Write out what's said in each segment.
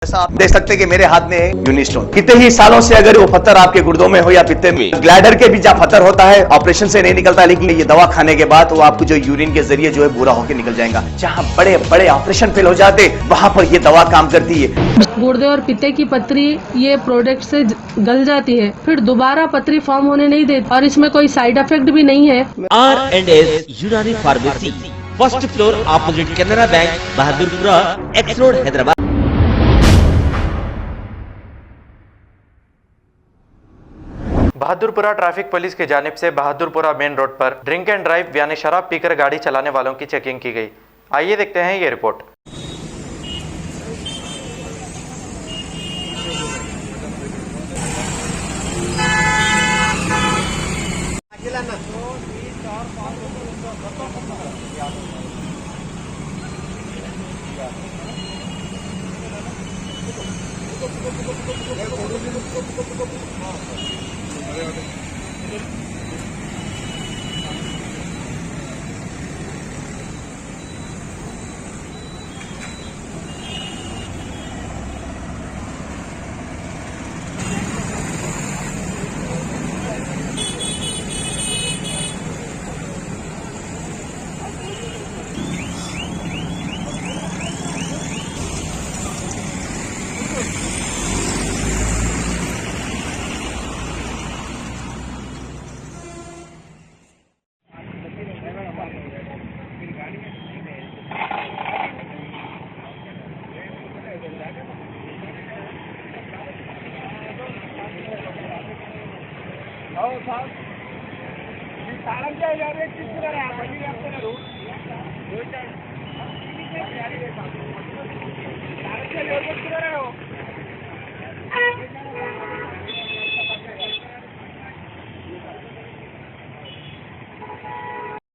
जैसा आप देख सकते हैं कि मेरे हाथ में है यूनिस्टोन। कितने ही सालों से अगर वो पत्थर आपके गुर्दों में हो या पित्ते में, ग्लैडर के भी जहाँ पत्थर होता है ऑपरेशन से नहीं निकलता, लेकिन ये दवा खाने के बाद वो आपको जो यूरिन के जरिए जो है बुरा होकर निकल जाएगा। जहाँ बड़े बड़े ऑपरेशन फेल हो जाते वहां पर ये दवा काम करती है। गुर्दे और पित्ते की पथरी ये प्रोडक्ट से गल जाती है, फिर दोबारा पथरी फॉर्म होने नहीं देती और इसमें कोई साइड इफेक्ट भी नहीं है। R&S यूनानी pharmacy, first floor opposite Canara bank, Bahadurpura, x road, Hyderabad. Bahadurpura traffic police की जानिब से बहादुरपुरा मेन रोड पर ड्रिंक एंड ड्राइव यानी शराब पीकर गाड़ी चलाने वालों की चेकिंग की गई। आइए देखते हैं ये रिपोर्ट।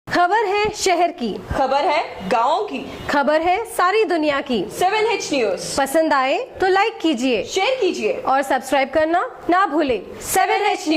खबर है शहर की, खबर है गाँव की, खबर है सारी दुनिया की। 7H न्यूज पसंद आए तो लाइक कीजिए, शेयर कीजिए और सब्सक्राइब करना ना भूलें। 7H news.